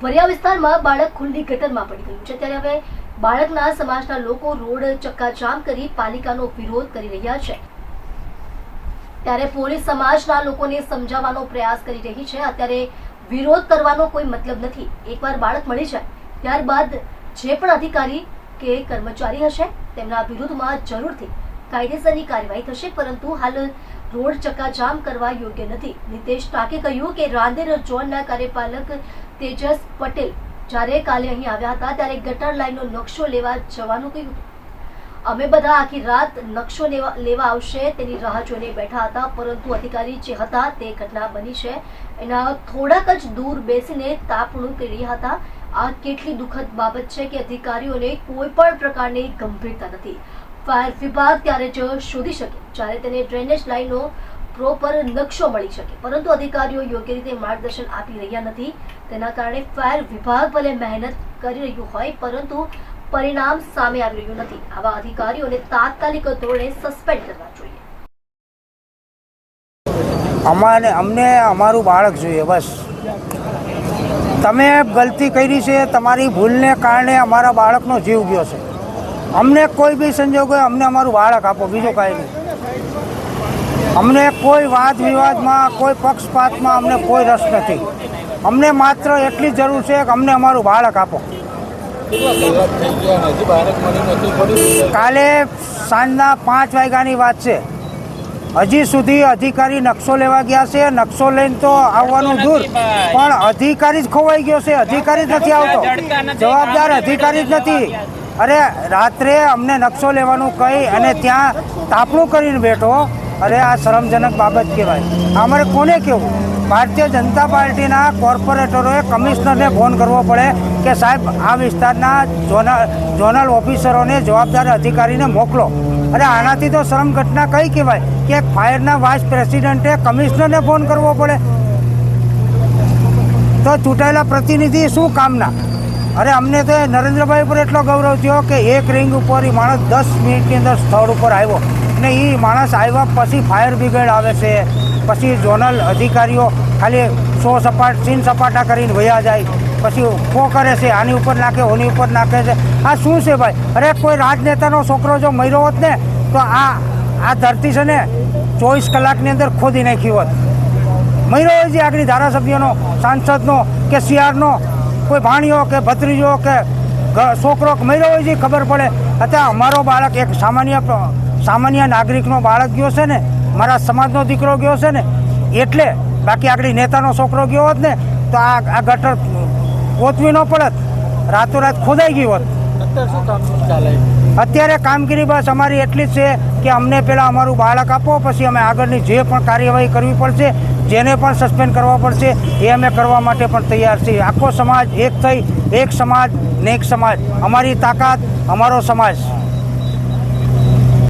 વરિયા વિસ્તારમાં બાળક ખુલ્લી ગટરમાં પડી ગયું છે, ત્યારે હવે બાળકના સમાજના લોકો રોડ ચક્કાજામ કરી પાલિકાનો વિરોધ કરી રહ્યા છે। ત્યારે પોલીસ સમાજના લોકોને સમજાવવાનો પ્રયાસ કરી રહી છે। અત્યારે વિરોધ કરવાનો કોઈ મતલબ નથી। એકવાર બાળક મળી જાય ત્યારબાદ જે પણ અધિકારી કે કર્મચારી હશે તેમના વિરુદ્ધમાં જરૂરથી કાયદેસરની કાર્યવાહી થશે, પરંતુ હાલ રોડ ચક્કાજામ કરવા યોગ્ય નથી। નિતેશ ટાકે કહ્યું કે રાંદેર ઝોનના કાર્યપાલક તેજસ પટેલ જ્યારે કાલે અહીં આવ્યા હતા ત્યારે ગટર લાઈનનો નકશો લેવા જવાનું કહ્યું હતું। અમે બધા આખી રાત નકશો લેવા આવશે તેની રાહ જોઈને બેઠા હતા, પરંતુ અધિકારી જે હતા તે ઘટના બની છે એના થોડાક જ દૂર બેસીને તાપણું કરી રહ્યા હતા। આ કેટલી દુઃખદ બાબત છે કે અધિકારીઓને કોઈ પણ પ્રકારની ગંભીરતા નથી। ફાયર વિભાગ ત્યારે જ શોધી શકે જ્યારે તેને ડ્રેનેજ લાઈનનો પ્રોપર નકશો મળી શકે, પરંતુ અધિકારીઓ યોગ્ય રીતે માર્ગદર્શન આપી રહ્યા નથી। તેના કારણે ફાયર વિભાગ ભલે મહેનત કરી રહ્યું હોય પરંતુ પરિણામ સામે આવી રહ્યું નથી। આવા અધિકારીઓને તાત્કાલિક ધોરણે સસ્પેન્ડ કરવા જોઈએ। અમને અમારું બાળક જોઈએ, બસ। તમે ગલતી કરી છે, તમારી ભૂલને કારણે અમારા બાળકનો જીવ ગયો છે। અમને કોઈ બી સંજોગોએ અમને અમારું બાળક આપો, બીજું કાંઈ નહીં। અમને કોઈ વાદ વિવાદમાં, કોઈ પક્ષપાતમાં અમને કોઈ રસ નથી। અમને માત્ર એટલી જરૂર છે કે અમને અમારું બાળક આપો। કાલે સાંજના 5 વાગ્યાની વાત છે, હજી સુધી અધિકારી નકશો લેવા ગયા છે। નકશો લઈને તો આવવાનું દૂર, પણ અધિકારી જ ખોવાઈ ગયો છે। અધિકારી જ નથી આવતો, જવાબદાર અધિકારી જ નથી। અરે રાત્રે અમને નકશો લેવાનું કહી અને ત્યાં તાપણું કરીને બેઠો। અરે આ શરમજનક બાબત કહેવાય। અમારે કોને કહેવું? ભારતીય જનતા પાર્ટીના કોર્પોરેટરોએ કમિશનરને ફોન કરવો પડે કે સાહેબ આ વિસ્તારના ઝોનલ ઓફિસરોને જવાબદાર અધિકારીને મોકલો। અરે આનાથી તો શરમ ઘટના કઈ કહેવાય કે ફાયરના વાઇસ પ્રેસિડેન્ટે કમિશનરને ફોન કરવો પડે? તો ચૂંટાયેલા પ્રતિનિધિ શું કામના? અરે અમને તો નરેન્દ્રભાઈ પર એટલો ગૌરવ થયો કે એક રિંગ ઉપર એ માણસ 10 મિનિટની અંદર સ્થળ ઉપર આવ્યો ને એ માણસ આવ્યા પછી ફાયર બ્રિગેડ આવે છે, પછી ઝોનલ અધિકારીઓ ખાલી 100 સીન સપાટા કરીને વયા જાય, પછી ખો કરે છે, આની ઉપર નાખે ઓની ઉપર નાખે છે। આ શું છે ભાઈ? અરે કોઈ રાજનેતાનો છોકરો જો મર્યો હોત ને તો આ ધરતી છે ને 24 કલાકની અંદર ખોદી નાખી હોત। મર્યો હોય છે આગળ ધારાસભ્યનો, સાંસદનો કે સીઆરનો, કોઈ ભાણિયો કે ભત્રીજો કે છોકરો મર્યો હોય છે ખબર પડે। અત્યારે અમારો બાળક એક સામાન્ય નાગરિકનો બાળક ગયો છે ને, મારા સમાજનો દીકરો ગયો છે ને એટલે, બાકી આગળ નેતાનો છોકરો ગયો હોત ને તો આ ગટર ગોતવી ન પડત, રાતોરાત ખોદાઈ ગઈ હોત। અત્યારે કામગીરી બસ અમારી એટલી જ છે કે અમને પહેલાં અમારું બાળક આપો, પછી અમે આગળની જે પણ કાર્યવાહી કરવી પડશે, જેને પણ સસ્પેન્ડ કરવા પડશે એ અમે કરવા માટે પણ તૈયાર છીએ। આખો સમાજ એક થઈ, એક સમાજ ને એક સમાજ, અમારી તાકાત, અમારો સમાજ।